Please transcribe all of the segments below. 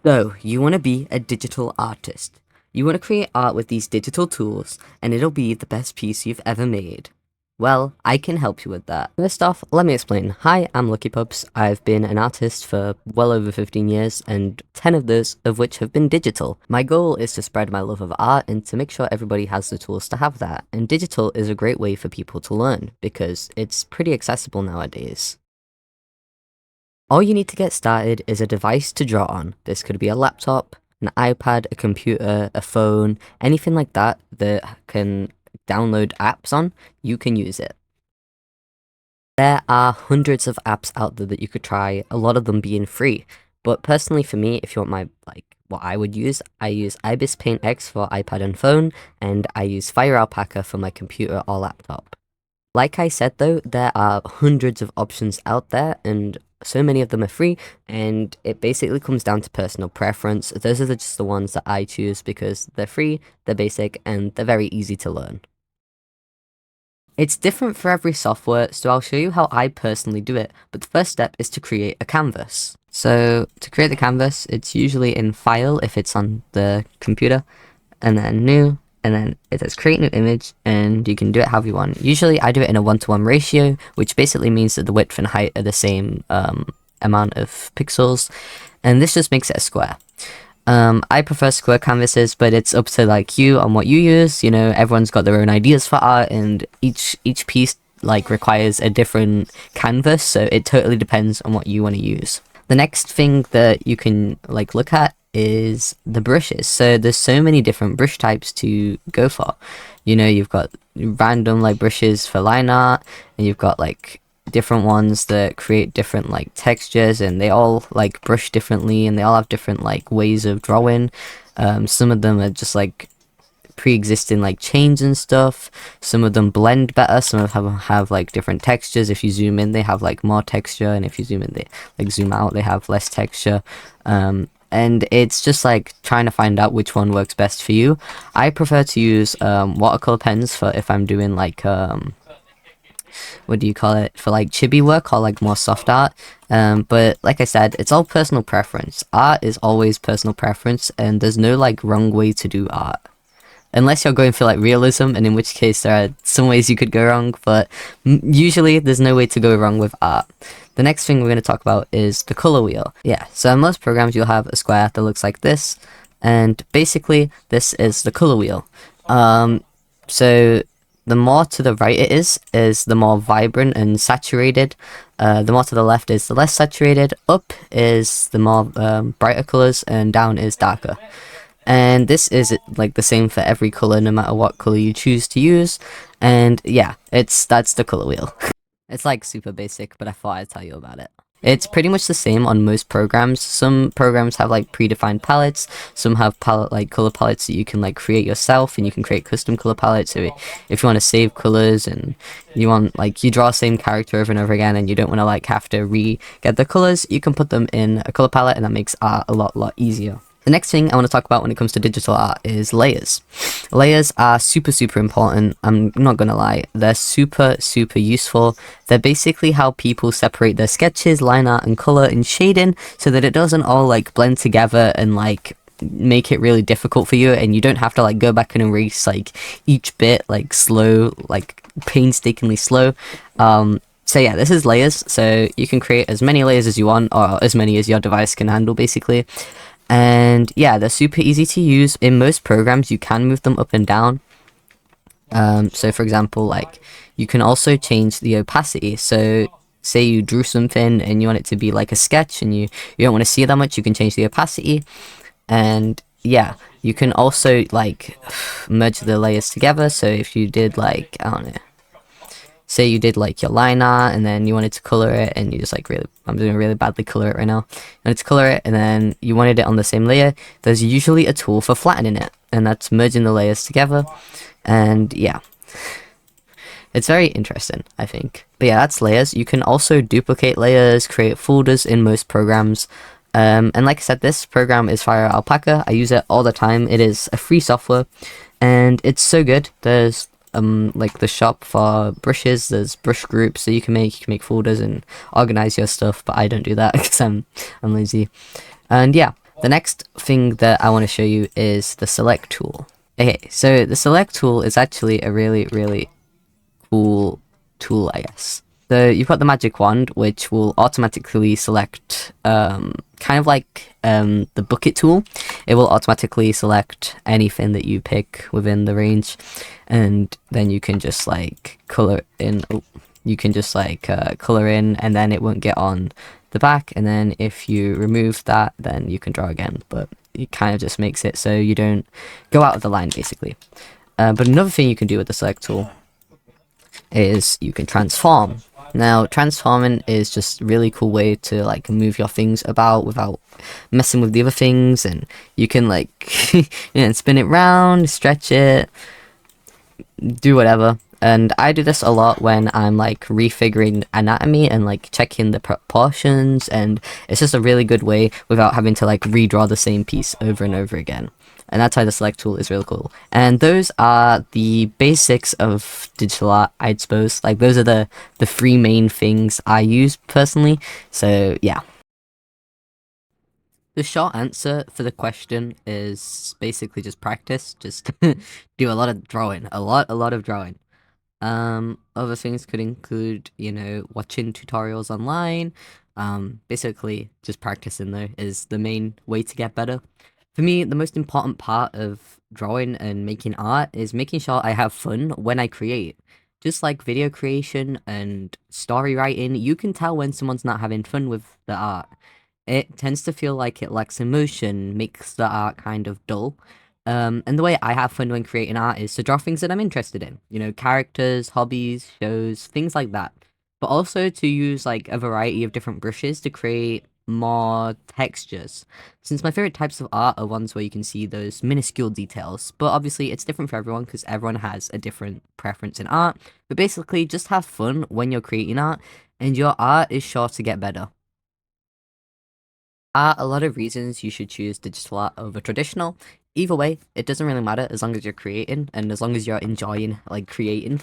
So, you want to be a digital artist. You want to create art with these digital tools, and it'll be the best piece you've ever made. Well, I can help you with that. First off, let me explain. Hi, I'm Lucky Pups. I've been an artist for well over 15 years, and 10 of those of which have been digital. My goal is to spread my love of art and to make sure everybody has the tools to have that. And digital is a great way for people to learn, because it's pretty accessible nowadays. All you need to get started is a device to draw on. This could be a laptop, an iPad, a computer, a phone, anything like that that can download apps on, you can use it. There are hundreds of apps out there that you could try, a lot of them being free. But personally for me, if you want what I would use, I use Ibis Paint X for iPad and phone, and I use Fire Alpaca for my computer or laptop. Like I said though, there are hundreds of options out there, and so many of them are free, and it basically comes down to personal preference. Those are just the ones that I choose because they're free, they're basic, and they're very easy to learn. It's different for every software, so I'll show you how I personally do it, but the first step is to create a canvas. So to create the canvas, it's usually in File if it's on the computer, and then New, and then it says create new image, and you can do it however you want. Usually I do it in a 1:1 ratio, which basically means that the width and height are the same amount of pixels, and this just makes it a square. I prefer square canvases, but it's up to like you on what you use. You know, everyone's got their own ideas for art, and each piece like requires a different canvas, so it totally depends on what you want to use. The next thing that you can like look at is the brushes. So there's so many different brush types to go for. You know, you've got random like brushes for line art, and you've got like different ones that create different like textures, and they all like brush differently, and they all have different like ways of drawing. Some of them are just like pre-existing like chains and stuff. Some of them blend better, some of them have like different textures. If you zoom in, they have like more texture, and if you zoom in, they like zoom out, they have less texture. And it's just like trying to find out which one works best for you. I prefer to use watercolor pens for if I'm doing like what do you call it, for like chibi work or like more soft art. But like I said, it's all personal preference. Art is always personal preference, and there's no like wrong way to do art, unless you're going for like realism, and in which case there are some ways you could go wrong, but usually there's no way to go wrong with art. The next thing we're going to talk about is the color wheel. Yeah, so in most programs you'll have a square that looks like this, and basically this is the color wheel. So the more to the right it is the more vibrant and saturated. The more to the left is the less saturated. Up is the more brighter colors, and down is darker. And this is like the same for every color, no matter what color you choose to use. And yeah, that's the color wheel. It's like super basic, but I thought I'd tell you about it. It's pretty much the same on most programs. Some programs have like predefined palettes, some have color palettes that you can like create yourself, and you can create custom color palettes. So if you want to save colors, and you want like you draw the same character over and over again, and you don't want to like have to get the colors, you can put them in a color palette, and that makes art a lot easier. The next thing I want to talk about when it comes to digital art is layers. Layers are super important. I'm not gonna lie, they're super useful. They're basically how people separate their sketches, line art, and color and shading, so that it doesn't all like blend together and like make it really difficult for you, and you don't have to like go back and erase like each bit like slow, like painstakingly slow. So yeah, this is layers, so you can create as many layers as you want, or as many as your device can handle basically. And yeah, they're super easy to use. In most programs you can move them up and down. So for example, like you can also change the opacity. So say you drew something and you want it to be like a sketch, and you don't want to see it that much, you can change the opacity. And yeah, you can also like merge the layers together. So if you did like, I don't know, say you did like your line art, and then you wanted to color it, and you just like I'm doing really badly color it right now. You wanted to color it, and then you wanted it on the same layer. There's usually a tool for flattening it, and that's merging the layers together. And yeah, it's very interesting, I think. But yeah, that's layers. You can also duplicate layers, create folders in most programs. And like I said, this program is Fire Alpaca. I use it all the time. It is a free software, and it's so good. There's like the shop for brushes, there's brush groups that you can make folders and organize your stuff, but I don't do that because I'm lazy. And yeah, The next thing that I want to show you is the select tool. Okay, so the select tool is actually a really cool tool, I guess. So you've got the magic wand, which will automatically select, kind of like the bucket tool. It will automatically select anything that you pick within the range, and then you can just like color in. Oh, you can just like color in, and then it won't get on the back. And then if you remove that, then you can draw again. But it kind of just makes it so you don't go out of the line, basically. But another thing you can do with the select tool is you can transform. Now, transforming is just a really cool way to like move your things about without messing with the other things, and you can like spin it round, stretch it, do whatever. And I do this a lot when I'm like refiguring anatomy and like checking the proportions, and it's just a really good way without having to like redraw the same piece over and over again. And that's why the select tool is really cool. And those are the basics of digital art, I'd suppose. Like those are the three main things I use personally. So yeah. The short answer for the question is basically just practice. Just do a lot of drawing. A lot of drawing. Other things could include, watching tutorials online. Basically just practicing though is the main way to get better. For me, the most important part of drawing and making art is making sure I have fun when I create. Just like video creation and story writing, you can tell when someone's not having fun with the art. It tends to feel like it lacks emotion, makes the art kind of dull. And the way I have fun when creating art is to draw things that I'm interested in. Characters, hobbies, shows, things like that. But also to use like a variety of different brushes to create more textures. Since my favorite types of art are ones where you can see those minuscule details. But obviously it's different for everyone because everyone has a different preference in art. But basically just have fun when you're creating art and your art is sure to get better. A lot of reasons you should choose digital art over traditional. Either way, it doesn't really matter as long as you're creating and as long as you're enjoying like creating.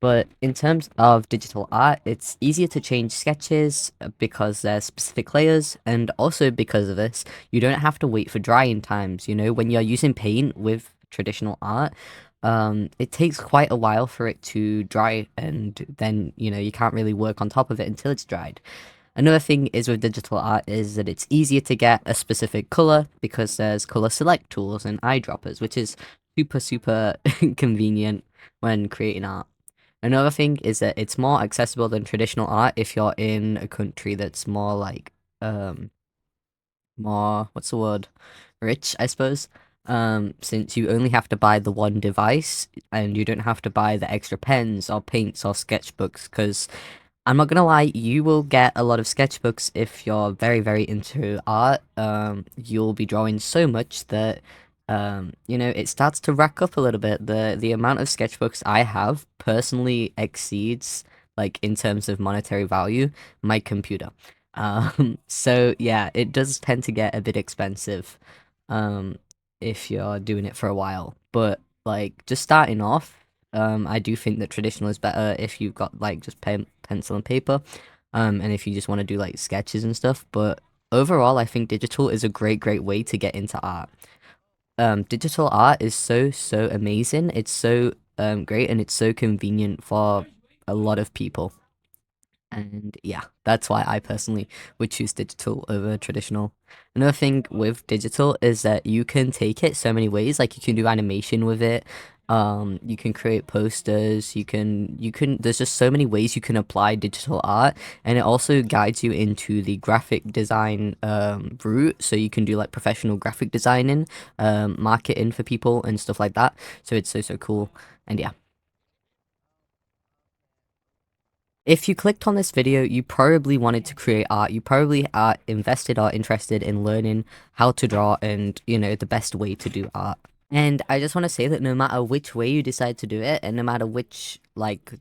But in terms of digital art, it's easier to change sketches because there's specific layers, and also because of this, you don't have to wait for drying times. When you're using paint with traditional art, it takes quite a while for it to dry, and then you can't really work on top of it until it's dried. Another thing is with digital art is that it's easier to get a specific color because there's color select tools and eyedroppers, which is super convenient when creating art. Another thing is that it's more accessible than traditional art if you're in a country that's more like more, what's the word, rich, I suppose. Since you only have to buy the one device and you don't have to buy the extra pens or paints or sketchbooks, because I'm not gonna lie, you will get a lot of sketchbooks if you're very into art. You'll be drawing so much that it starts to rack up a little bit. The amount of sketchbooks I have personally exceeds, like in terms of monetary value, my computer. So yeah, it does tend to get a bit expensive, um, if you're doing it for a while. But like just starting off, I do think that traditional is better if you've got like just pencil and paper, and if you just want to do like sketches and stuff. But overall, I think digital is a great way to get into art. Digital art is so amazing. It's so great, and it's so convenient for a lot of people. And yeah, that's why I personally would choose digital over traditional. Another thing with digital is that you can take it so many ways. Like you can do animation with it. You can create posters. You can there's just so many ways you can apply digital art, and it also guides you into the graphic design route. So you can do like professional graphic designing, marketing for people and stuff like that. So it's so cool. And yeah. If you clicked on this video, you probably wanted to create art. You probably are invested or interested in learning how to draw and, the best way to do art. And I just want to say that no matter which way you decide to do it, and no matter which, like,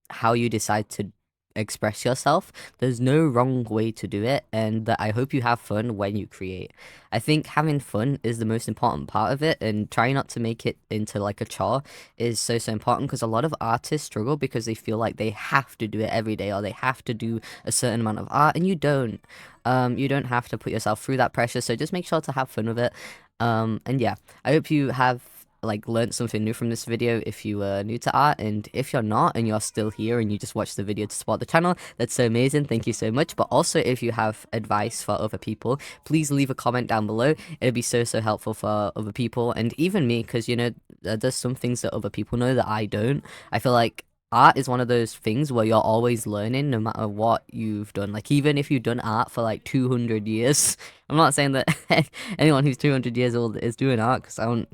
how you decide to express yourself. There's no wrong way to do it, and that I hope you have fun when you create. I think having fun is the most important part of it, and trying not to make it into like a chore is so important, because a lot of artists struggle because they feel like they have to do it every day, or they have to do a certain amount of art, and you don't. You don't have to put yourself through that pressure, so just make sure to have fun with it. And yeah, I hope you have like learned something new from this video if you were new to art, and if you're not and you're still here and you just watched the video to support the channel, that's so amazing. Thank you so much. But also, if you have advice for other people, please leave a comment down below. It'll be so helpful for other people, and even me, because you know, there's some things that other people know that I don't. I feel like art is one of those things where you're always learning no matter what you've done. Like, even if you've done art for like 200 years, I'm not saying that anyone who's 200 years old is doing art, because I don't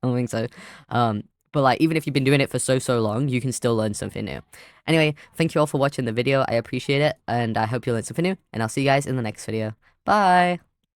I don't think so. But like, even if you've been doing it for so long, you can still learn something new. Anyway, thank you all for watching the video. I appreciate it, and I hope you learned something new, and I'll see you guys in the next video. Bye.